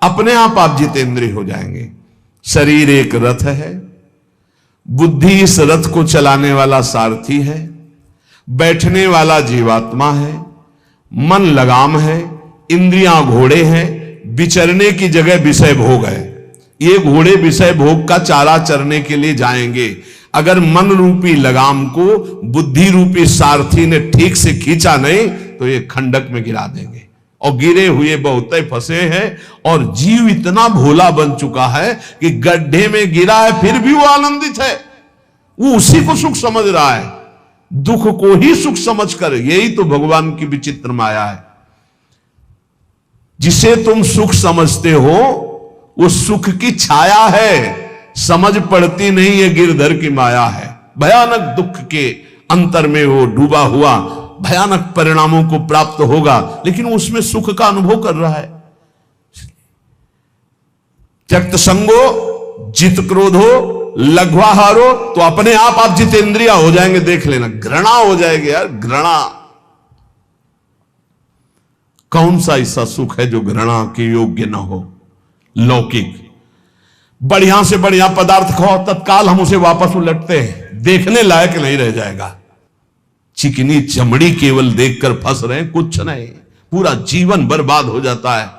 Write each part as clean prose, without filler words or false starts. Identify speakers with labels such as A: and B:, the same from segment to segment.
A: अपने आप जितेंद्रिय हो जाएंगे। शरीर एक रथ है, बुद्धि इस रथ को चलाने वाला सारथी है, बैठने वाला जीवात्मा है, मन लगाम है, इंद्रियां घोड़े हैं, विचरने की जगह विषय भोग है। ये घोड़े विषय भोग का चारा चरने के लिए जाएंगे। अगर मन रूपी लगाम को बुद्धि रूपी सारथी ने ठीक से खींचा नहीं तो ये खंडक में गिरा देंगे। और गिरे हुए बहुत फंसे हैं, और जीव इतना भोला बन चुका है कि गड्ढे में गिरा है फिर भी वो आनंदित है। वो उसी को सुख समझ रहा है, दुख को ही सुख समझकर। यही तो भगवान की विचित्र माया है। जिसे तुम सुख समझते हो वो सुख की छाया है, समझ पड़ती नहीं ये गिरधर की माया है। भयानक दुख के अंतर में वो डूबा हुआ भयानक परिणामों को प्राप्त होगा, लेकिन उसमें सुख का अनुभव कर रहा है। त्यक्त संगो जित क्रोधो लघ्वाहारो, तो अपने आप जितेंद्रिया हो जाएंगे। देख लेना, घृणा हो जाएगी यार, घृणा। कौन सा ऐसा सुख है जो घृणा के योग्य ना हो? लौकिक बढ़िया से बढ़िया पदार्थ खाओ, तत्काल हम उसे वापस उलटते हैं, देखने लायक नहीं रह जाएगा। चिकनी चमड़ी केवल देखकर फंस रहे हैं, कुछ नहीं, पूरा जीवन बर्बाद हो जाता है।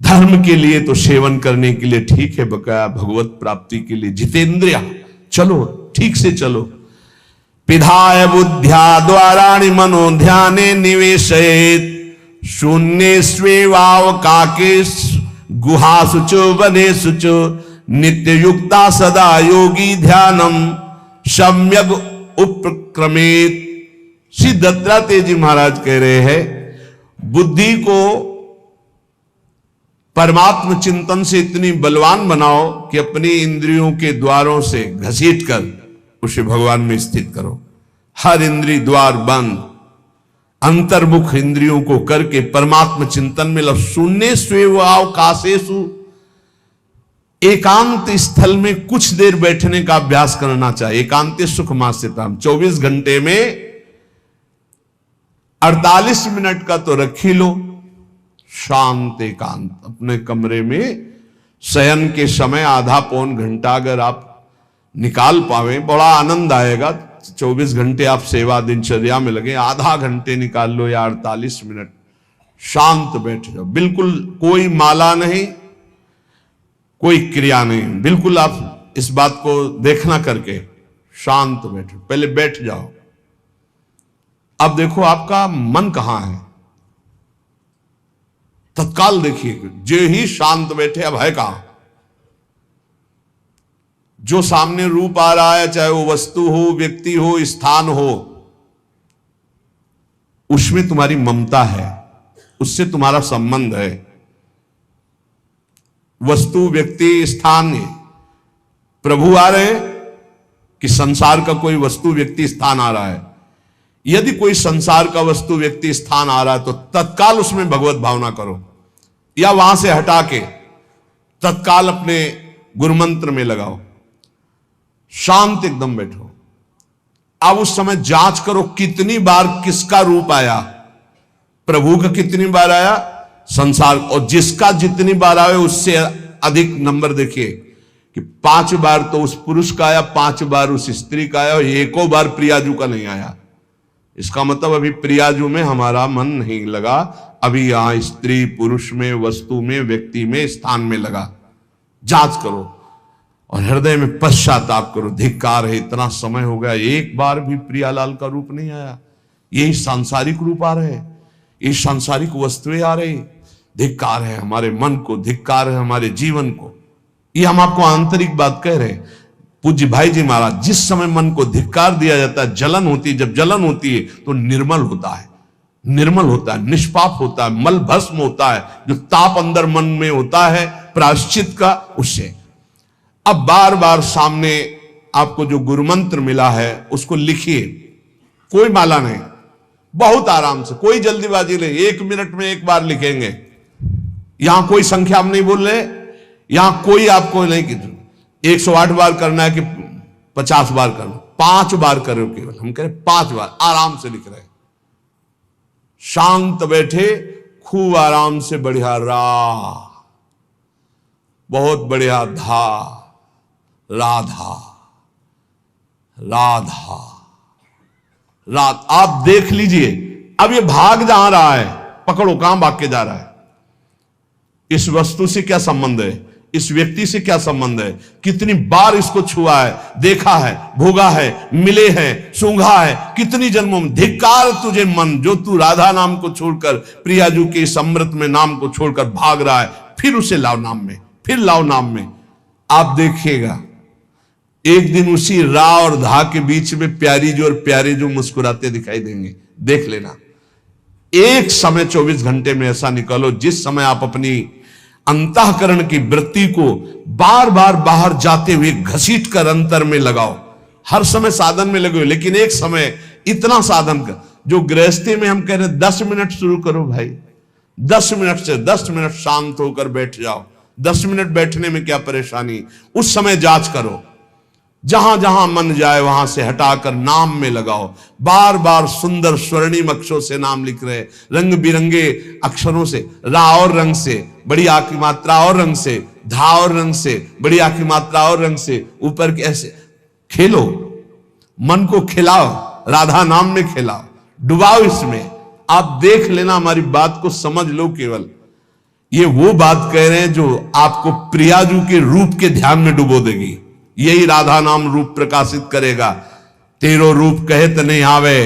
A: धर्म के लिए तो सेवन करने के लिए ठीक है, बकाया भगवत प्राप्ति के लिए जितेंद्रिया चलो, ठीक से चलो। पिधाय बुद्ध्या द्वाराणि मनो ध्याने निवेशयेत्, शून्ये स्वेवावकाके गुहासु च वनेषु च, नित्य युक्ता सदा योगी ध्यानम सम्यक उपक्रमेत। श्री दत्तात्रेय जी महाराज कह रहे हैं, बुद्धि को परमात्म चिंतन से इतनी बलवान बनाओ कि अपनी इंद्रियों के द्वारों से घसीटकर उसे भगवान में स्थित करो। हर इंद्रिय द्वार बंद, अंतर्मुख इंद्रियों को करके परमात्म चिंतन में लो। शून्य स्वेवावकाशेषु, एकांत स्थल में कुछ देर बैठने का अभ्यास करना चाहिए। एकांत सुख मास्यताम, 24 घंटे में 48 मिनट का तो रख ही लो शांत एकांत। अपने कमरे में शयन के समय आधा पौन घंटा अगर आप निकाल पावे, बड़ा आनंद आएगा। 24 घंटे आप सेवा दिनचर्या में लगे, आधा घंटे निकाल लो या 48 मिनट शांत बैठ जाओ। बिल्कुल कोई माला नहीं, कोई क्रिया नहीं, बिल्कुल आप इस बात को देखना करके शांत बैठो। पहले बैठ जाओ। अब देखो आपका मन कहां है, तत्काल देखिए। जो ही शांत बैठे, अब है कहां? जो सामने रूप आ रहा है, चाहे वो वस्तु हो, व्यक्ति हो, स्थान हो, उसमें तुम्हारी ममता है, उससे तुम्हारा संबंध है। वस्तु, व्यक्ति, स्थान, प्रभु आ रहे हैं कि संसार का कोई वस्तु, व्यक्ति, स्थान आ रहा है? यदि कोई संसार का वस्तु, व्यक्ति, स्थान आ रहा है तो तत्काल उसमें भगवत भावना करो, या वहां से हटा के तत्काल अपने गुरु मंत्र में लगाओ। शांत एकदम बैठो। अब उस समय जांच करो कितनी बार किसका रूप आया। प्रभु का कितनी बार आया, संसार, और जिसका जितनी बार आए उससे अधिक नंबर देखिए कि 5 बार तो उस पुरुष का आया, 5 बार उस स्त्री का आया, और एको बार प्रियाजू का नहीं आया। इसका मतलब अभी प्रियाजू में हमारा मन नहीं लगा, अभी यहां स्त्री पुरुष में, वस्तु में, व्यक्ति में, स्थान में लगा। जांच करो और हृदय में पश्चाताप करो। धिक्कार है, इतना समय हो गया, एक बार भी प्रियालाल का रूप नहीं आया। यही सांसारिक रूप आ रहे, ये सांसारिक वस्तुएं आ रही। धिक्कार है हमारे मन को, धिक्कार है हमारे जीवन को। ये हम आपको आंतरिक बात कह रहे हैं। पूज्य भाई जी महाराज, जिस समय मन को धिक्कार दिया जाता है, जलन होती है, जब जलन होती है तो निर्मल होता है, निर्मल होता है, निष्पाप होता है, मल भस्म होता है। जो ताप अंदर मन में होता है प्रायश्चित का, उससे। अब बार बार सामने आपको जो गुरु मंत्र मिला है उसको लिखिए। कोई माला नहीं, बहुत आराम से, कोई जल्दीबाजी नहीं, 1 मिनट में एक बार लिखेंगे। यहां कोई संख्या हम नहीं बोल रहे, यहां कोई आपको नहीं कि 108 बार करना है कि 50 बार करना, 5 बार करो केवल। हम कह रहे 5 बार आराम से लिख रहे हैं। शांत बैठे, खूब आराम से, बढ़िया रा बहुत बढ़िया, धा, राधा, राधा, रात। आप देख लीजिए, अब ये भाग जहां रहा है, पकड़ो, कहां भाग के जा रहा है? इस वस्तु से क्या संबंध है? इस व्यक्ति से क्या संबंध है? कितनी बार इसको छुआ है, देखा है, भोगा है, मिले हैं, सूंघा है, कितनी जन्मों में। धिक्कार तुझे मन, जो तू राधा नाम को छोड़कर, प्रियाजू के इस अमृत में नाम को छोड़कर भाग रहा है, फिर उसे लाओ नाम में, फिर लाओ नाम में। आप देखिएगा एक दिन उसी रा और धा के बीच में प्यारी जो और प्यारे जो मुस्कुराते दिखाई देंगे। देख लेना, एक समय 24 घंटे में ऐसा निकालो जिस समय आप अपनी अंतःकरण की वृत्ति को बार बार बाहर जाते हुए घसीट कर अंतर में लगाओ। हर समय साधन में लगे हो, लेकिन एक समय इतना साधन कर, जो गृहस्थी में हम कह रहे हैं 10 मिनट शुरू करो भाई, 10 मिनट से 10 मिनट शांत होकर बैठ जाओ। 10 मिनट बैठने में क्या परेशानी? उस समय जांच करो, जहां जहां मन जाए वहां से हटाकर नाम में लगाओ। बार बार सुंदर स्वर्णिम अक्षरों से नाम लिख रहे, रंग बिरंगे अक्षरों से, रा और रंग से, बड़ी आ की मात्रा और रंग से, धा और रंग से, बड़ी आ की मात्रा और रंग से, ऊपर के ऐसे खेलो, मन को खिलाओ, राधा नाम में खिलाओ, डुबाओ इसमें। आप देख लेना, हमारी बात को समझ लो। केवल ये वो बात कह रहे हैं जो आपको प्रियाजू के रूप के ध्यान में डुबो देगी। यही राधा नाम रूप प्रकाशित करेगा। तेरो रूप कहत नहीं आवे,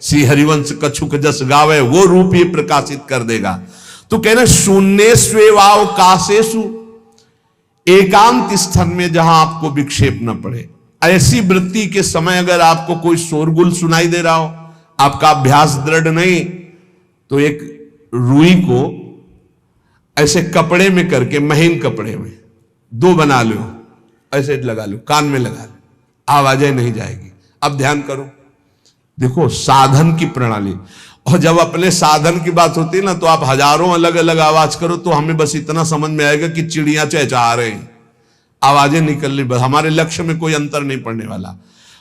A: श्री हरिवंश कछुक जस गावे, वो रूप ये प्रकाशित कर देगा। तो कहना शून्य स्वेवाव काशेषु, एकांत स्थान में जहां आपको विक्षेप न पड़े। ऐसी वृत्ति के समय अगर आपको कोई शोरगुल सुनाई दे रहा हो, आपका अभ्यास दृढ़ नहीं, तो एक रुई को ऐसे कपड़े में करके, महीन कपड़े में 2 बना लो, ऐसे लगा लो, कान में लगा लो, आवाजें नहीं जाएगी। अब ध्यान करो, देखो साधन की प्रणाली। और जब अपने साधन की बात होती है ना, तो आप हजारों अलग अलग आवाज करो तो हमें बस इतना समझ में आएगा कि चिड़िया चहचहा रहे हैं, आवाजें निकल रही, बस हमारे लक्ष्य में कोई अंतर नहीं पड़ने वाला।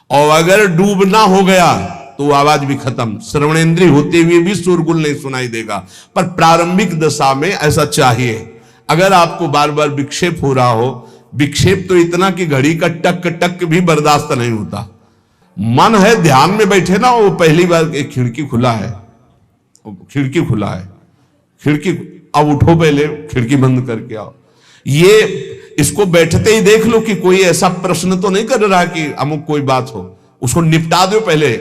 A: और अगर डूबना हो गया तो आवाज भी खत्म, श्रवणेंद्रिय होते हुए भी शोरगुल नहीं सुनाई देगा। पर प्रारंभिक दशा में ऐसा चाहिए। अगर आपको बार बार विक्षेप हो रहा हो, विक्षेप तो इतना कि घड़ी का टक टक भी बर्दाश्त नहीं होता। मन है ध्यान में बैठे ना, वो पहली बार एक खिड़की खुला है, खिड़की खुला है, खिड़की, अब उठो, पहले खिड़की बंद करके आओ। ये इसको बैठते ही देख लो कि कोई ऐसा प्रश्न तो नहीं कर रहा कि अमुक कोई बात हो, उसको निपटा दो पहले।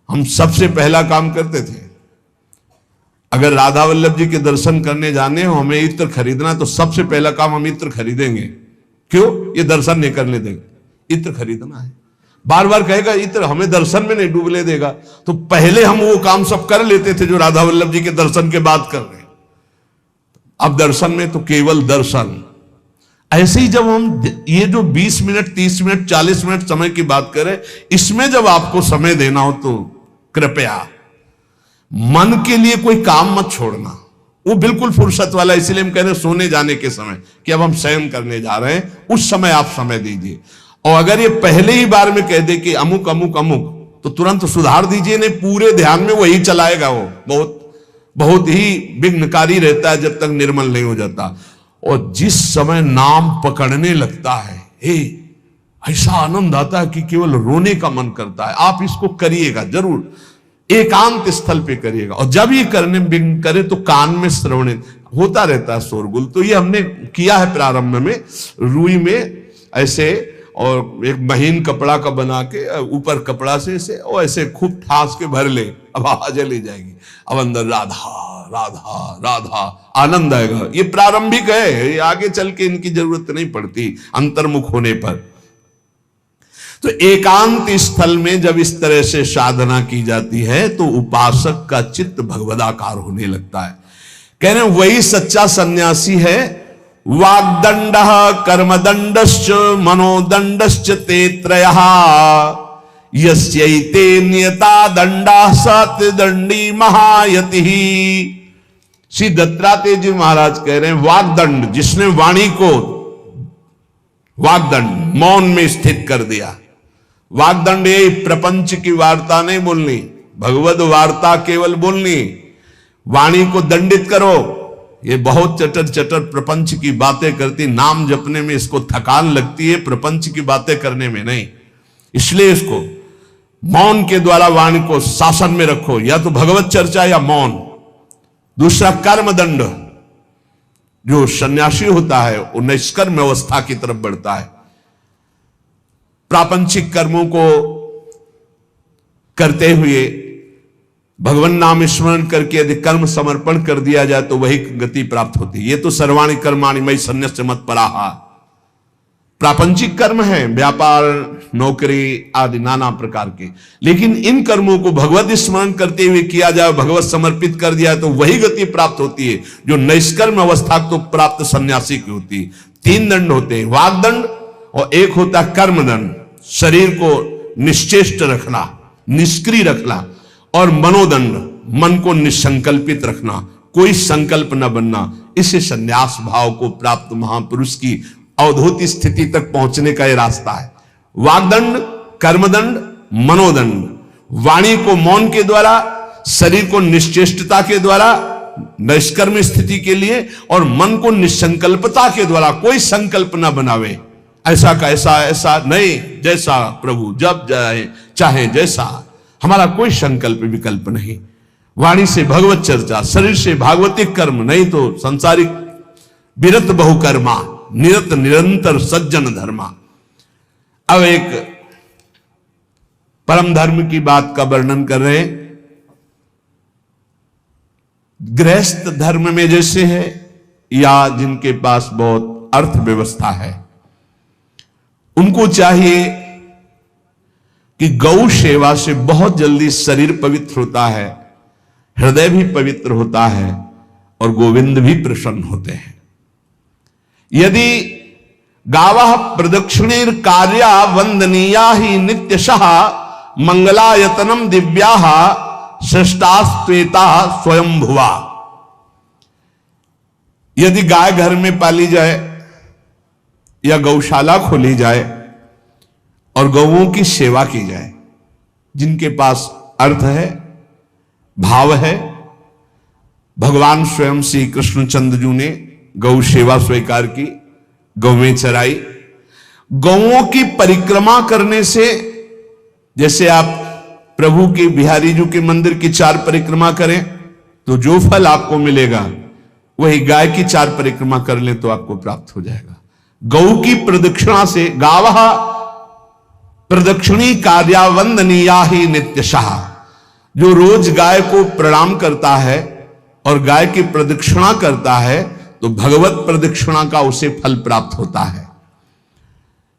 A: हम सबसे पहला काम करते थे, अगर राधा वल्लभ जी के दर्शन करने जाने हो, हमें इत्र खरीदना, तो सबसे पहला काम हम इत्र खरीदेंगे। क्यों? ये दर्शन नहीं करने देंगे, इत्र खरीदना है। बार बार कहेगा इत्र हमें दर्शन में नहीं डूबने देगा, तो पहले हम वो काम सब कर लेते थे जो राधा वल्लभ जी के दर्शन के बाद कर रहे हैं। अब दर्शन में तो केवल दर्शन। ऐसे ही जब हम ये जो 20 मिनट, 30 मिनट, 40 मिनट समय की बात करें, इसमें जब आपको समय देना हो तो कृपया मन के लिए कोई काम मत छोड़ना, वो बिल्कुल फुर्सत वाला। इसलिए हम कह रहे हैं सोने जाने के समय कि अब हम शयन करने जा रहे हैं, उस समय आप समय दीजिए। और अगर ये पहले ही बार में कह दे कि अमुक अमुक अमुक, तो तुरंत सुधार दीजिए, नहीं पूरे ध्यान में वही चलाएगा। वो बहुत बहुत ही विघ्नकारी रहता है जब तक निर्मल नहीं हो जाता। और जिस समय नाम पकड़ने लगता है, ऐसा आनंद आता है कि केवल रोने का मन करता है। आप इसको करिएगा जरूर, एकांत स्थल पे करिएगा। और जब ये करने विघ्न करे तो कान में श्रवण होता रहता है शोरगुल। तो ये हमने किया है प्रारंभ में, रुई में ऐसे, और एक महीन कपड़ा का बना के ऊपर कपड़ा से ऐसे, और ऐसे खूब ठास के भर ले, अब आवाजें ले जाएगी। अब अंदर राधा राधा राधा, आनंद आएगा। ये प्रारंभिक है, ये आगे चल के इनकी जरूरत नहीं पड़ती अंतर्मुख होने पर। तो एकांत स्थल में जब इस तरह से साधना की जाती है तो उपासक का चित्त भगवदाकार होने लगता है। कह रहे वही सच्चा सन्यासी है। वाग्दंड कर्मदंडश्च मनोदंडश्च ते त्रयः, यस्यैते नियता दंडा सत्यदंडी महायति। श्री दत्तात्रेय जी महाराज कह रहे हैं वाग्दंड, जिसने वाणी को, वाग्दंड मौन में स्थित कर दिया। वाग्दंड ये प्रपंच की वार्ता नहीं बोलनी, भगवद वार्ता केवल बोलनी। वाणी को दंडित करो, ये बहुत चटर चटर प्रपंच की बातें करती, नाम जपने में इसको थकान लगती है, प्रपंच की बातें करने में नहीं। इसलिए इसको मौन के द्वारा वाणी को शासन में रखो, या तो भगवत चर्चा या मौन। दूसरा कर्मदंड, जो सन्यासी होता है वो निष्कर्म अवस्था की तरफ बढ़ता है। प्रापंचिक कर्मों को करते हुए भगवान नाम स्मरण करके यदि कर्म समर्पण कर दिया जाए तो वही गति प्राप्त होती है। ये तो सर्वाणि कर्माणि मयि सन्न्यस्य मत्पराः, प्रापंचिक कर्म है, व्यापार, नौकरी आदि नाना प्रकार के। लेकिन इन कर्मों को भगवत स्मरण करते हुए किया जाए, भगवत समर्पित कर दिया तो वही गति प्राप्त होती है जो निष्कर्म अवस्था को प्राप्त सन्यासी की होती है। 3 दंड होते हैं, वागदंड और एक होता है कर्मदंड, शरीर को निश्चेष्ट रखना, निष्क्रिय रखना, और मनोदंड, मन को निसंकल्पित रखना, कोई संकल्प न बनना। इसे संन्यास भाव को प्राप्त महापुरुष की अवधूत स्थिति तक पहुंचने का यह रास्ता है। वागदंड, कर्मदंड, मनोदंड, वाणी को मौन के द्वारा, शरीर को निश्चेष्टता के द्वारा निष्कर्म स्थिति के लिए, और मन को निसंकल्पता के द्वारा, कोई संकल्प न बनावे, ऐसा का ऐसा, ऐसा नहीं, जैसा प्रभु जब चाहे जैसा, हमारा कोई संकल्प विकल्प नहीं। वाणी से भगवत चर्चा, शरीर से भागवतिक कर्म, नहीं तो सांसारिक विरत बहुकर्मा, निरत निरंतर सज्जन धर्मा। अब एक परम धर्म की बात का वर्णन कर रहे हैं। गृहस्थ धर्म में जैसे है, या जिनके पास बहुत अर्थव्यवस्था है, उनको चाहिए कि गौ सेवा से बहुत जल्दी शरीर पवित्र होता है, हृदय भी पवित्र होता है, और गोविंद भी प्रसन्न होते हैं। यदि गावः प्रदक्षिणेर कार्या वंदनीया ही नित्यशः मंगलायतनम दिव्याः श्रेष्ठास्त्वेता स्वयंभुवा। यदि गाय घर में पाली जाए या गौशाला खोली जाए और गौओं की सेवा की जाए, जिनके पास अर्थ है, भाव है, भगवान स्वयं श्री कृष्णचंद्र जी ने गौ सेवा स्वीकार की, गौवें चराई। गौओं की परिक्रमा करने से, जैसे आप प्रभु के बिहारी जी के मंदिर की 4 परिक्रमा करें तो जो फल आपको मिलेगा, वही गाय की 4 परिक्रमा कर लें तो आपको प्राप्त हो जाएगा। गौ की प्रदक्षिणा से, गावः प्रदक्षिणी कार्या वंदनीया ही नित्यशः, जो रोज गाय को प्रणाम करता है और गाय की प्रदक्षिणा करता है तो भगवत प्रदक्षिणा का उसे फल प्राप्त होता है।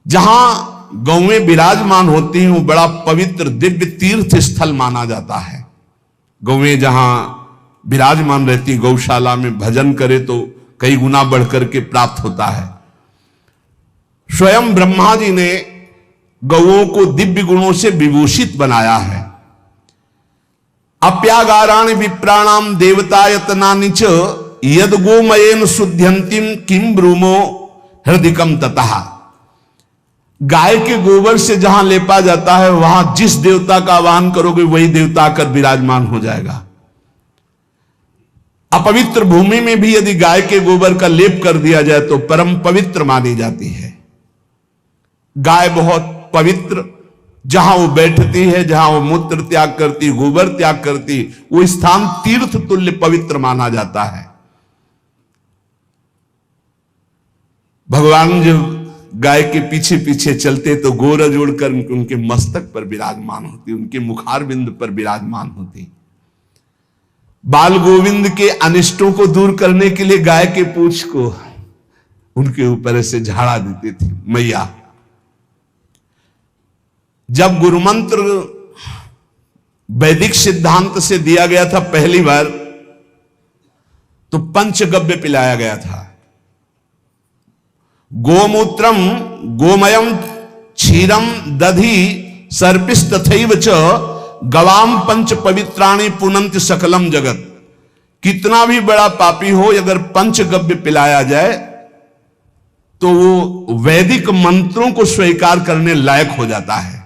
A: जहां गौएं विराजमान होती हैं वो बड़ा पवित्र दिव्य तीर्थ स्थल माना जाता है। गौएं जहां विराजमान रहती, गौशाला में भजन करे तो कई गुना बढ़कर के प्राप्त होता है। स्वयं ब्रह्मा जी ने गौओं को दिव्य गुणों से विभूषित बनाया है। अप्यागाराणि विप्राणाम देवतायतनानि च यद गोमयेन शुद्ध्यंतिम किम ब्रूमो हृदिकम ततः। गाय के गोबर से जहां लेपा जाता है, वहां जिस देवता का आवाहन करोगे वही देवता आकर विराजमान हो जाएगा। अपवित्र भूमि में भी यदि गाय के गोबर का लेप कर दिया जाए तो परम पवित्र मानी जाती है। गाय बहुत पवित्र, जहां वो बैठती है, जहां वो मूत्र त्याग करती, गोबर त्याग करती, वो स्थान तीर्थ तुल्य पवित्र माना जाता है। भगवान जब गाय के पीछे पीछे चलते तो गोरा जोड़कर उनके मस्तक पर विराजमान होती, उनके मुखार बिंद पर विराजमान होती। बाल गोविंद के अनिष्टों को दूर करने के लिए गाय के पूंछ को उनके ऊपर ऐसे झाड़ा देती थी मैया। जब गुरुमंत्र वैदिक सिद्धांत से दिया गया था पहली बार, तो पंचगव्य पिलाया गया था। गोमूत्रम गोमयम क्षीरम दधि सर्पिस्तथैव च गवाम पंच पवित्राणि पुनंति सकलम जगत। कितना भी बड़ा पापी हो, अगर पंचगव्य पिलाया जाए तो वो वैदिक मंत्रों को स्वीकार करने लायक हो जाता है,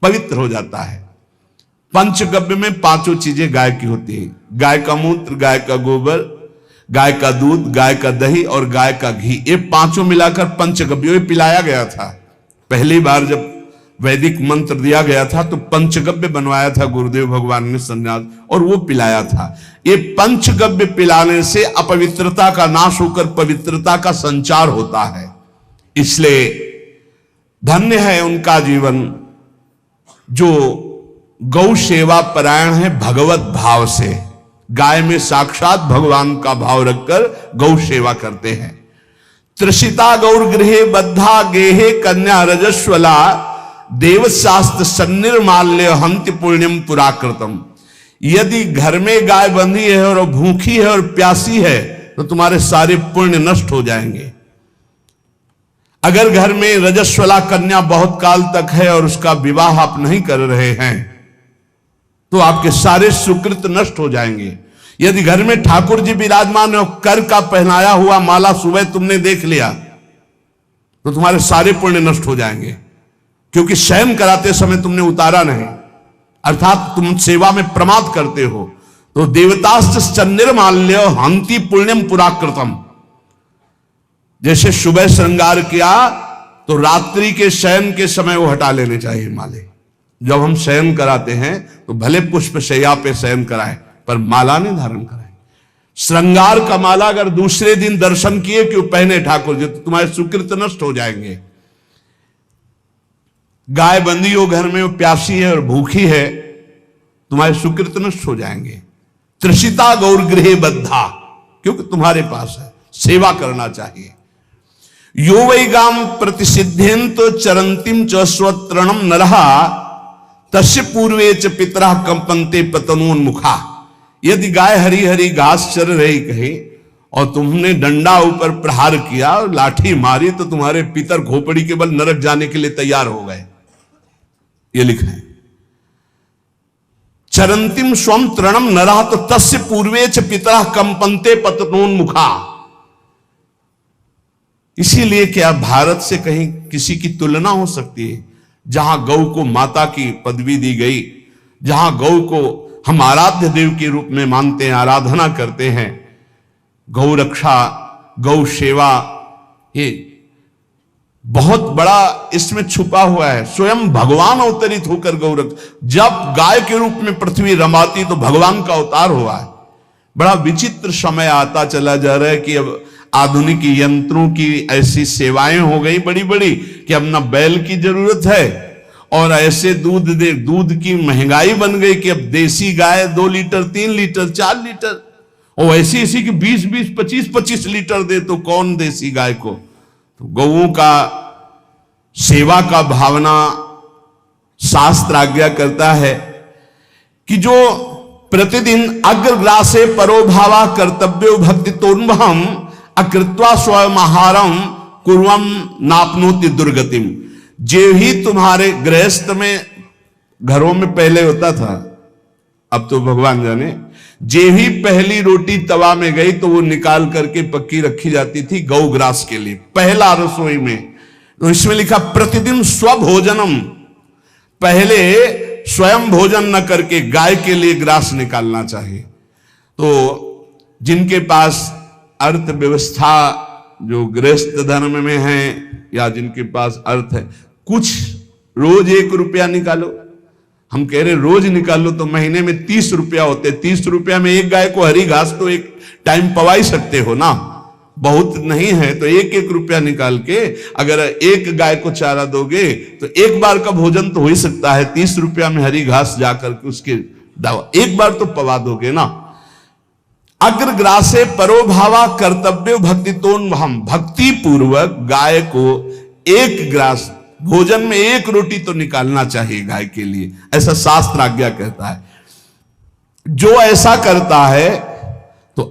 A: पवित्र हो जाता है। पंचगव्य में 5 चीजें गाय की होती है। गाय का मूत्र, गाय का गोबर, गाय का दूध, गाय का दही और गाय का घी, ये पांचों मिलाकर पंचगव्य पिलाया गया था। पहली बार जब वैदिक मंत्र दिया गया था तो पंचगव्य बनवाया था गुरुदेव भगवान ने सन्यास, और वो पिलाया था। ये पंचगव्य पिलाने से अपवित्रता का नाश होकर पवित्रता का संचार होता है। इसलिए धन्य है उनका जीवन जो गौ सेवा परायण है भगवत भाव से। गाय में साक्षात भगवान का भाव रखकर गौ सेवा करते हैं। त्रिषिता गौर गृहे बद्धा गेहे कन्या रजस्वला देवशास्त्र सन्निर्माल्य हंति पुण्यम पुराकृतम। यदि घर में गाय बंधी है और भूखी है और प्यासी है तो तुम्हारे सारे पुण्य नष्ट हो जाएंगे। अगर घर में रजस्वला कन्या बहुत काल तक है और उसका विवाह आप नहीं कर रहे हैं तो आपके सारे सुकृत नष्ट हो जाएंगे। यदि घर में ठाकुर जी विराजमान है, कर का पहनाया हुआ माला सुबह तुमने देख लिया तो तुम्हारे सारे पुण्य नष्ट हो जाएंगे, क्योंकि शयन कराते समय तुमने उतारा नहीं, अर्थात तुम सेवा में प्रमाद करते हो। तो देवताश्च सन्निर्माल्य हंति पुण्यम पुराकृतम। जैसे सुबह श्रृंगार किया तो रात्रि के शयन के समय वो हटा लेने चाहिए माले। जब हम शयन कराते हैं तो भले पुष्प शैया पे शयन कराएं पर माला नहीं धारण कराएं। श्रृंगार का माला अगर दूसरे दिन दर्शन किए क्यों पहने ठाकुर जी तो तुम्हारे सुकृत नष्ट हो जाएंगे। गाय बंदी हो घर में, वो प्यासी है और भूखी है, तुम्हारे सुकृत नष्ट हो जाएंगे। त्रिषिता गौर गृहे बद्धा, क्योंकि तुम्हारे पास है, सेवा करना चाहिए। यो वै गाम प्रतिसिद्धेन तो चरंतिम च स्वतरणम नरहा तस्य पूर्वे च पितरा कंपन्ते पतनोन्मुखा। यदि गाय हरी हरी घास चर रही कहीं और तुमने डंडा ऊपर प्रहार किया और लाठी मारी तो तुम्हारे पितर खोपड़ी के बल नरक जाने के लिए तैयार हो गए। ये लिखा है चरंतिम स्वम तृणम नरः तो तस्य पूर्वे च पितरा कंपन्ते पतनोन्मुखा। इसीलिए क्या भारत से कहीं किसी की तुलना हो सकती है जहां गौ को माता की पदवी दी गई, जहां गौ को हम आराध्य देव के रूप में मानते हैं, आराधना करते हैं। गौ रक्षा, गौ सेवा, ये बहुत बड़ा इसमें छुपा हुआ है। स्वयं भगवान अवतरित होकर गौ रक्षा, जब गाय के रूप में पृथ्वी रमाती तो भगवान का अवतार हुआ है। बड़ा विचित्र समय आता चला जा रहा है कि अब आधुनिक यंत्रों की ऐसी सेवाएं हो गई बड़ी बड़ी कि अब ना बैल की जरूरत है और ऐसे दूध की महंगाई बन गई कि अब देसी गाय 2 लीटर 3 लीटर 4 लीटर और ऐसी कि 20-20 25-25 लीटर दे तो कौन देसी गाय को। तो गौओं का सेवा का भावना शास्त्र आज्ञा करता है कि जो प्रतिदिन अग्रग्रासे परोभावा कर्तव्यो भक्ति तोन्वहम अकृत्वा स्वयं आहारम कुर्वम नापनोति दुर्गतिम। जे ही तुम्हारे गृहस्थ में घरों में पहले होता था, अब तो भगवान जाने, जे ही पहली रोटी तवा में गई तो वो निकाल करके पक्की रखी जाती थी गौग्रास के लिए, पहला रसोई में। तो इसमें लिखा प्रतिदिन स्वभोजनम, पहले स्वयं भोजन न करके गाय के लिए ग्रास निकालना चाहिए। तो जिनके पास अर्थव्यवस्था जो गृहस्थ धर्म में है या जिनके पास अर्थ है, कुछ रोज 1 रुपया निकालो। हम कह रहे रोज निकालो तो महीने में 30 रुपया होते, 30 रुपया में एक गाय को हरी घास तो एक टाइम पवा ही सकते हो ना, बहुत नहीं है तो 1-1 रुपया निकाल के अगर एक गाय को चारा दोगे तो एक बार का भोजन तो हो ही सकता है। 30 रुपया में हरी घास जाकर के उसके दावा एक बार तो पवा दोगे ना। अग्रग्रासे परोभावा कर्तव्य भक्ति तोन्वहम, भक्ति पूर्वक गाय को 1 ग्रास भोजन में 1 रोटी तो निकालना चाहिए गाय के लिए, ऐसा शास्त्र आज्ञा कहता है। जो ऐसा करता है तो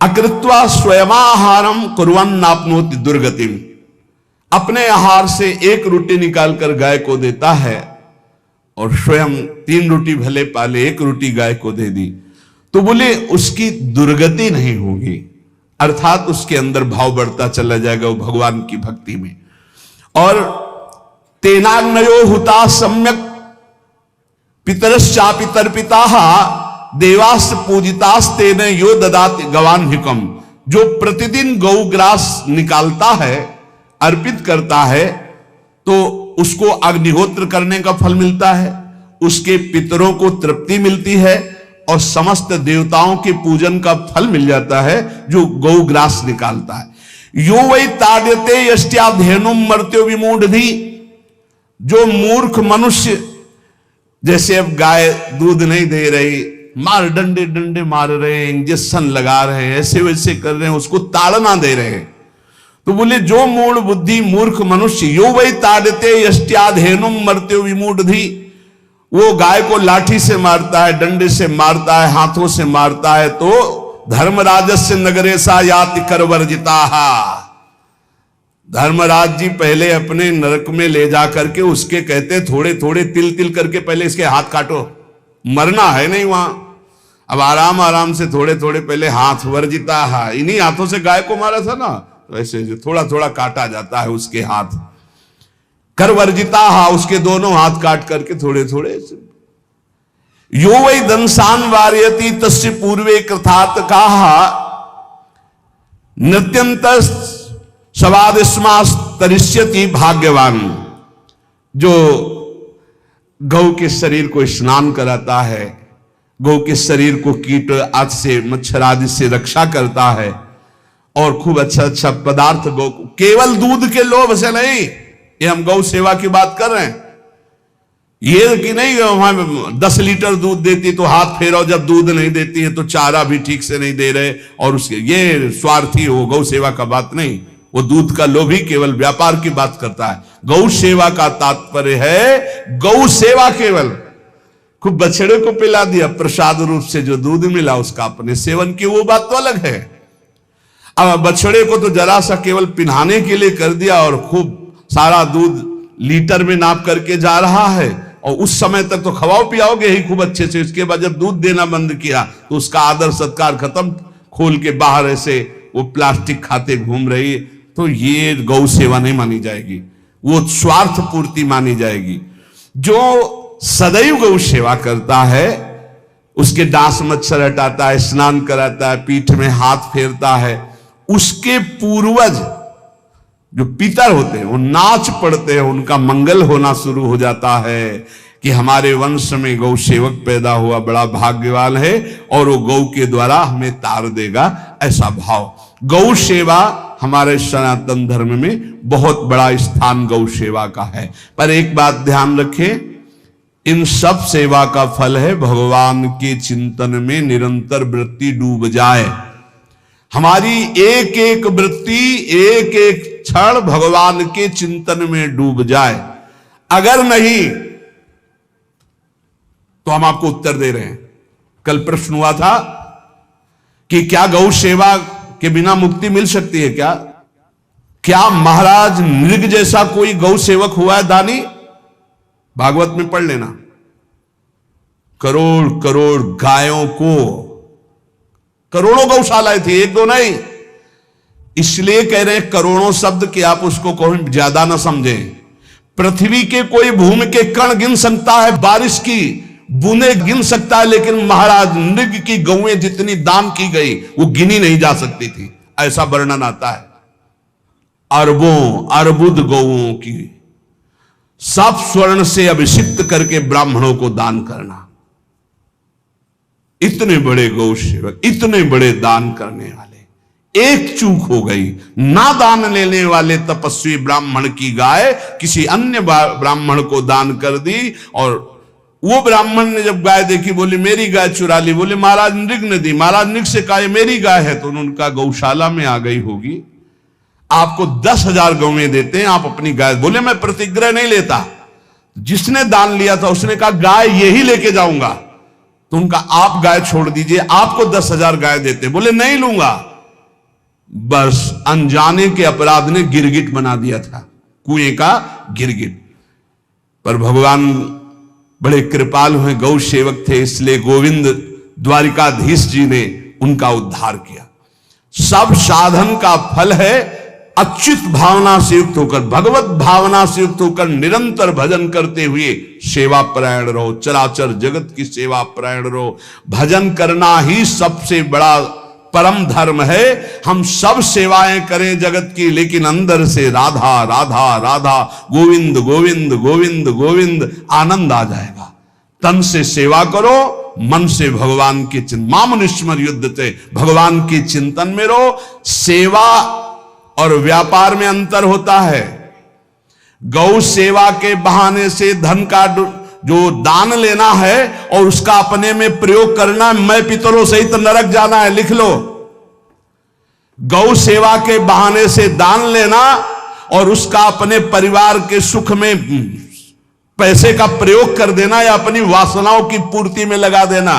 A: अकृत्वा स्वयमाहारम कुर्वन् नाप्नोति दुर्गतिम, अपने आहार से 1 रोटी निकालकर गाय को देता है और स्वयं 3 रोटी भले पाले 1 रोटी गाय को दे दी तो बोले उसकी दुर्गति नहीं होगी, अर्थात उसके अंदर भाव बढ़ता चला जाएगा वो भगवान की भक्ति में। और तेनाग्नयो हुता सम्यक पितरश्चापि तर्पिता देवास पूजितास्ते न यो ददात गवान्हिकम, जो प्रतिदिन गौग्रास निकालता है, अर्पित करता है, तो उसको अग्निहोत्र करने का फल मिलता है, उसके पितरों को तृप्ति मिलती है और समस्त देवताओं के पूजन का फल मिल जाता है जो गौग्रास निकालता है। यो वै ताड्यते यष्ट्याधेनुम मर्त्यो विमूढ़धि, जो मूर्ख मनुष्य, जैसे अब गाय दूध नहीं दे रही, मार डंडे डंडे मार रहे हैं, इंजेक्शन लगा रहे हैं, ऐसे वैसे कर रहे हैं, उसको ताड़ना दे रहे हैं, तो बोले जो मूढ़ बुद्धि मूर्ख मनुष्य, यो वै ताड्यते यष्ट्याधेनुम मर्त्यो विमूढ़धि, वो गाय को लाठी से मारता है, डंडे से मारता है, हाथों से मारता है, तो धर्मराजस्य नगरेशा याति करवर्जिताः, धर्मराज जी पहले अपने नरक में ले जा करके उसके कहते थोड़े थोड़े तिल तिल करके पहले इसके हाथ काटो, मरना है नहीं वहां, अब आराम आराम से थोड़े थोड़े पहले हाथ वर्जिताः, इन्हीं हाथों से गाय को मारा था ना, वैसे थोड़ा थोड़ा काटा जाता है उसके हाथ, कर वर्जिता, उसके दोनों हाथ काट करके थोड़े थोड़े। यो वै दंसान वार्यति तस्य पूर्वे कृतात् काहा नृत्यंत सवादिस्मास तरिष्यति भाग्यवान, जो गौ के शरीर को स्नान कराता है, गौ के शरीर को कीट आदि से मच्छर आदि से रक्षा करता है और खूब अच्छा अच्छा पदार्थ गौ, केवल दूध के लोभ से नहीं, ये हम गौ सेवा की बात कर रहे हैं, ये कि नहीं वहां 10 लीटर दूध देती तो हाथ फेरो, जब दूध नहीं देती है तो चारा भी ठीक से नहीं दे रहे, और उसके ये स्वार्थी हो, गौ सेवा का बात नहीं, वो दूध का लोभी केवल व्यापार की बात करता है। गौ सेवा का तात्पर्य है गौ सेवा, केवल खूब बछड़े को पिला दिया प्रसाद रूप से, जो दूध मिला उसका अपने सेवन की वो बात तो अलग है। अब बछड़े को तो जरा सा केवल पिन्हाने के लिए कर दिया और खूब सारा दूध लीटर में नाप करके जा रहा है, और उस समय तक तो खवाओ पियाओगे ही खूब अच्छे से, इसके बाद जब दूध देना बंद किया तो उसका आदर सत्कार खत्म, खोल के बाहर ऐसे वो प्लास्टिक खाते घूम रही, तो ये गौ सेवा नहीं मानी जाएगी, वो स्वार्थ पूर्ति मानी जाएगी। जो सदैव गौ सेवा करता है, उसके डांस मच्छर हटाता है, स्नान कराता है, पीठ में हाथ फेरता है, उसके पूर्वज जो पितर होते हैं वो नाच पड़ते हैं, उनका मंगल होना शुरू हो जाता है कि हमारे वंश में गौ सेवक पैदा हुआ, बड़ा भाग्यवान है, और वो गौ के द्वारा हमें तार देगा, ऐसा भाव। गौ सेवा हमारे सनातन धर्म में बहुत बड़ा स्थान गौ सेवा का है। पर एक बात ध्यान रखें, इन सब सेवा का फल है भगवान के चिंतन में निरंतर वृत्ति डूब जाए, हमारी एक एक वृत्ति एक एक क्षण भगवान के चिंतन में डूब जाए। अगर नहीं तो हम आपको उत्तर दे रहे हैं। कल प्रश्न हुआ था कि क्या गौ सेवा के बिना मुक्ति मिल सकती है? क्या महाराज नृग जैसा कोई गौ सेवक हुआ है दानी? भागवत में पढ़ लेना, करोड़ करोड़ गायों को, करोड़ों गौशालाएं थी, एक दो नहीं। इसलिए कह रहे हैं करोड़ों शब्द कि आप उसको कोई ज्यादा ना समझें। पृथ्वी के कोई भूमि के कण गिन सकता है, बारिश की बूंदे गिन सकता है, लेकिन महाराज नृग की गौएं जितनी दान की गई वो गिनी नहीं जा सकती थी, ऐसा वर्णन आता है। अरबों अर्बुद गौओं की सब स्वर्ण से अभिषिक्त करके ब्राह्मणों को दान करना। इतने बड़े गौ सेवक, इतने बड़े दान करने वाले, एक चूक हो गई, ना दान लेने वाले तपस्वी ब्राह्मण की गाय किसी अन्य ब्राह्मण को दान कर दी, और वो ब्राह्मण ने जब गाय देखी बोली मेरी गाय चुरा ली। बोले महाराज नृग ने दी। महाराज नृग से कहा मेरी गाय है, तो उनका गौशाला में आ गई होगी, आपको 10,000 गौएं देते हैं, आप अपनी गाय। बोले मैं प्रतिग्रह नहीं लेता। जिसने दान लिया था उसने कहा गाय यही लेके जाऊंगा, तो उनका आप गाय छोड़ दीजिए, आपको 10,000 गाय देते। बोले नहीं लूंगा। बस अनजाने के अपराध ने गिरगिट बना दिया था, कुएं का गिरगिट। पर भगवान बड़े कृपालु हैं, गौ सेवक थे, इसलिए गोविंद द्वारिकाधीश जी ने उनका उद्धार किया। सब साधन का फल है अच्युत भावना से युक्त होकर, भगवत भावना से युक्त होकर निरंतर भजन करते हुए सेवा परायण रहो, चराचर जगत की सेवा परायण रहो। भजन करना ही सबसे बड़ा परम धर्म है। हम सब सेवाएं करें जगत की, लेकिन अंदर से राधा राधा राधा, गोविंद गोविंद गोविंद गोविंद, आनंद आ जाएगा। तन से सेवा करो, मन से भगवान के चिंतन, मामनुष्मर युद्ध से भगवान के चिंतन में रहो। सेवा और व्यापार में अंतर होता है। गौ सेवा के बहाने से धन का जो दान लेना है और उसका अपने में प्रयोग करना, मैं पितरों सहित नरक जाना है, लिख लो। गौ सेवा के बहाने से दान लेना और उसका अपने परिवार के सुख में पैसे का प्रयोग कर देना या अपनी वासनाओं की पूर्ति में लगा देना।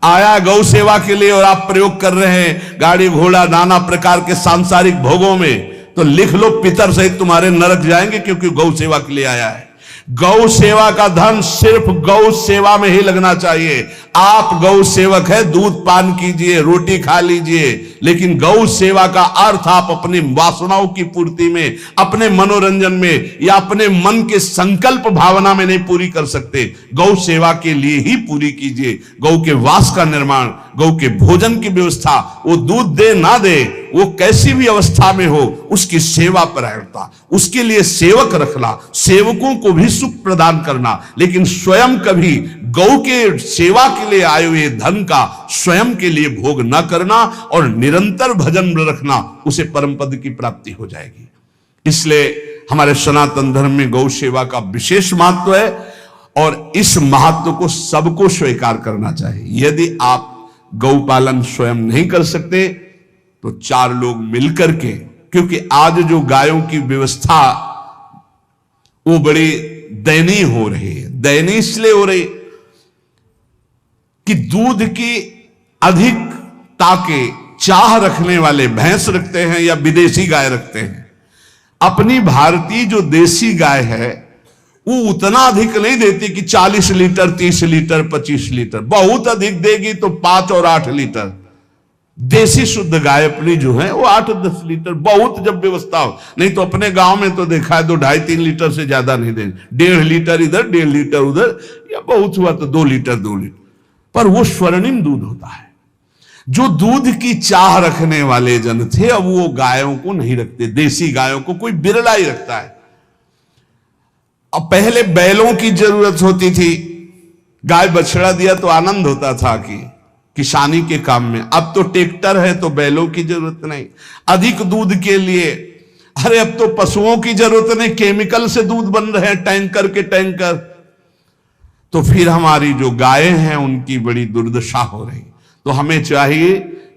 A: आया गौ सेवा के लिए और आप प्रयोग कर रहे हैं गाड़ी घोड़ा नाना प्रकार के सांसारिक भोगों में, तो लिख लो पितर सहित तुम्हारे नरक जाएंगे, क्योंकि गौ सेवा के लिए आया है। गौ सेवा का धन सिर्फ गौ सेवा में ही लगना चाहिए। आप गौ सेवक है, दूध पान कीजिए, रोटी खा लीजिए, लेकिन गौ सेवा का अर्थ आप अपनी वासनाओं की पूर्ति में, अपने मनोरंजन में या अपने मन के संकल्प भावना में नहीं पूरी कर सकते। गौ सेवा के लिए ही पूरी कीजिए। गौ के वास का निर्माण, गौ के भोजन की व्यवस्था, वो दूध दे ना दे, वो कैसी भी अवस्था में हो, उसकी सेवा परायणता, उसके लिए सेवक रखना, सेवकों को भी सुख प्रदान करना, लेकिन स्वयं कभी गौ के सेवा के लिए आए हुए धन का स्वयं के लिए भोग न करना और निरंतर भजन रखना, उसे परम पद की प्राप्ति हो जाएगी। इसलिए हमारे सनातन धर्म में गौ सेवा का विशेष महत्व है और इस महत्व को सबको स्वीकार करना चाहिए। यदि आप गौ पालन स्वयं नहीं कर सकते तो 4 लोग मिलकर के, क्योंकि आज जो गायों की व्यवस्था वो बड़ी दयनीय हो रही है। दयनीय इसलिए हो रही कि दूध की अधिकता के चाह रखने वाले भैंस रखते हैं या विदेशी गाय रखते हैं। अपनी भारतीय जो देसी गाय है वो उतना अधिक नहीं देती कि 40 लीटर 30 लीटर 25 लीटर, बहुत अधिक देगी तो 5 और 8 लीटर। देसी शुद्ध गाय अपनी जो है वो 8-10 लीटर, बहुत जब व्यवस्था हो। नहीं तो अपने गांव में तो देखा है 2-2.5-3 लीटर से ज्यादा नहीं देंगे। 1.5 लीटर इधर 1.5 लीटर उधर, या बहुत हुआ तो 2 लीटर 2 लीटर, पर वो स्वर्णिम दूध होता है। जो दूध की चाह रखने वाले जन थे अब वो गायों को नहीं रखते, देसी गायों को कोई बिरला ही रखता है। अब पहले बैलों की जरूरत होती थी, गाय बछड़ा दिया तो आनंद होता था कि किसानी के काम में। अब तो ट्रैक्टर है तो बैलों की जरूरत नहीं। अधिक दूध के लिए, अरे अब तो पशुओं की जरूरत नहीं, केमिकल से दूध बन रहे हैं, टैंकर के टैंकर। तो फिर हमारी जो गायें हैं उनकी बड़ी दुर्दशा हो रही। तो हमें चाहिए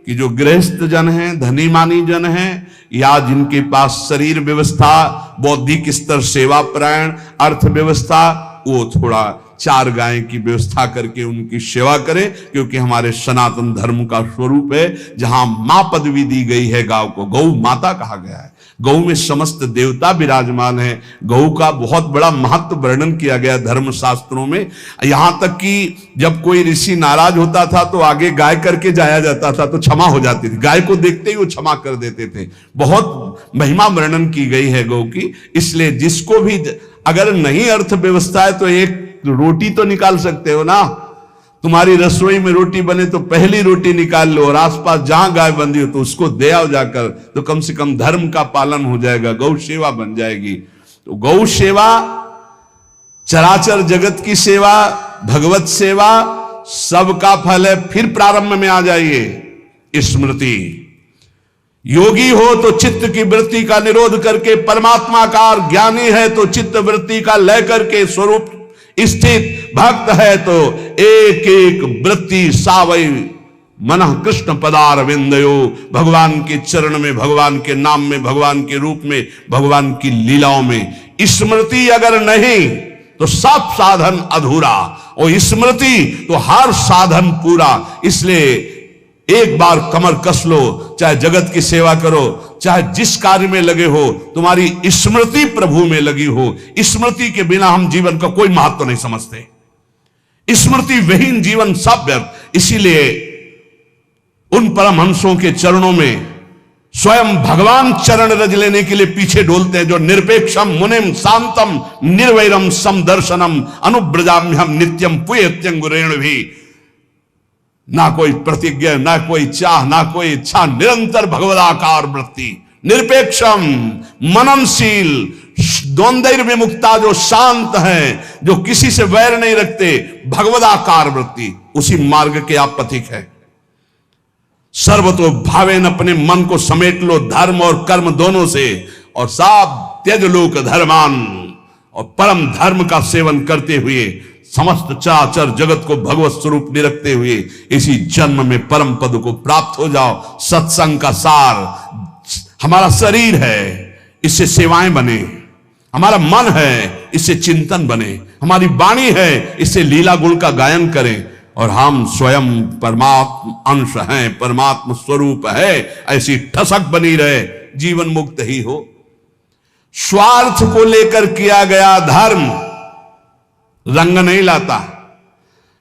A: कि जो गृहस्थ जन हैं, धनी मानी जन हैं, या जिनके पास शरीर व्यवस्था, बौद्धिक स्तर सेवा परायण, अर्थव्यवस्था, वो थोड़ा 4 गाय की व्यवस्था करके उनकी सेवा करें, क्योंकि हमारे सनातन धर्म का स्वरूप है। जहां मां पदवी दी गई है गांव को, गौ माता कहा गया है। गौ में समस्त देवता विराजमान है। गौ का बहुत बड़ा महत्व वर्णन किया गया धर्म शास्त्रों में। यहां तक कि जब कोई ऋषि नाराज होता था तो आगे गाय करके जाया जाता था तो क्षमा हो जाती थी। गाय को देखते ही वो क्षमा कर देते थे। बहुत महिमा वर्णन की गई है गौ की। इसलिए जिसको भी, अगर नहीं अर्थव्यवस्था है तो एक रोटी तो निकाल सकते हो ना। तुम्हारी रसोई में रोटी बने तो पहली रोटी निकाल लो और आसपास जहां गाय बंधी हो तो उसको दे आओ जाकर, तो कम से कम धर्म का पालन हो जाएगा, गौ सेवा बन जाएगी। तो गौ सेवा, चराचर जगत की सेवा, भगवत सेवा, सबका फल है। फिर प्रारंभ में आ जाइए स्मृति। योगी हो तो चित्त की वृत्ति का निरोध करके परमात्माकार, ज्ञानी है तो चित्त वृत्ति का लय करके स्वरूप स्थित, भक्त है तो एक एक वृत्ति सावई मन कृष्ण पदार विंदयो। भगवान के चरण में, भगवान के नाम में, भगवान के रूप में, भगवान की लीलाओं में। स्मृति अगर नहीं तो सब साधन अधूरा, और स्मृति तो हर साधन पूरा। इसलिए एक बार कमर कस लो, चाहे जगत की सेवा करो, चाहे जिस कार्य में लगे हो, तुम्हारी स्मृति प्रभु में लगी हो। स्मृति के बिना हम जीवन का कोई महत्व नहीं समझते। स्मृति विहीन जीवन सब व्यर्थ। इसीलिए उन परमहंसों के चरणों में स्वयं भगवान चरण रज लेने के लिए पीछे डोलते हैं, जो निरपेक्षम मुनिम शांतम निर्वैरम समदर्शनम अनुब्रजाम्यहम नित्यम पुयत्यंगुरेण भी। ना कोई प्रतिज्ञा, ना कोई चाह, ना कोई इच्छा, निरंतर भगवदाकार वृत्ति, निरपेक्षम मननशील, द्वंद्व विमुक्ता, जो शांत हैं, जो किसी से वैर नहीं रखते, भगवदाकार वृत्ति, उसी मार्ग के आप पथिक हैं। सर्वतो भावेन, अपने मन को समेट लो धर्म और कर्म दोनों से, और साब त्यज लोक धर्मान, और परम धर्म का सेवन करते हुए समस्त चराचर जगत को भगवत स्वरूप निरखते हुए इसी जन्म में परम पद को प्राप्त हो जाओ। सत्संग का सार हमारा शरीर है, इससे सेवाएं बने, हमारा मन है, इससे चिंतन बने, हमारी वाणी है, इससे लीला गुण का गायन करें, और हम स्वयं परमात्म अंश हैं, परमात्म स्वरूप है, ऐसी ठसक बनी रहे, जीवन मुक्त ही हो। स्वार्थ को लेकर किया गया धर्म रंग नहीं लाता।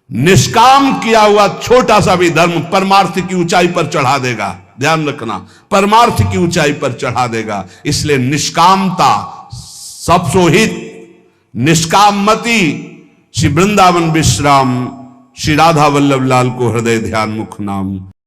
A: निष्काम किया हुआ छोटा सा भी धर्म परमार्थ की ऊंचाई पर चढ़ा देगा। ध्यान रखना, परमार्थ की ऊंचाई पर चढ़ा देगा। इसलिए निष्कामता सब सोहित, निष्कामति। श्री वृंदावन विश्राम श्री राधा वल्लभ लाल को हृदय ध्यान मुख नाम।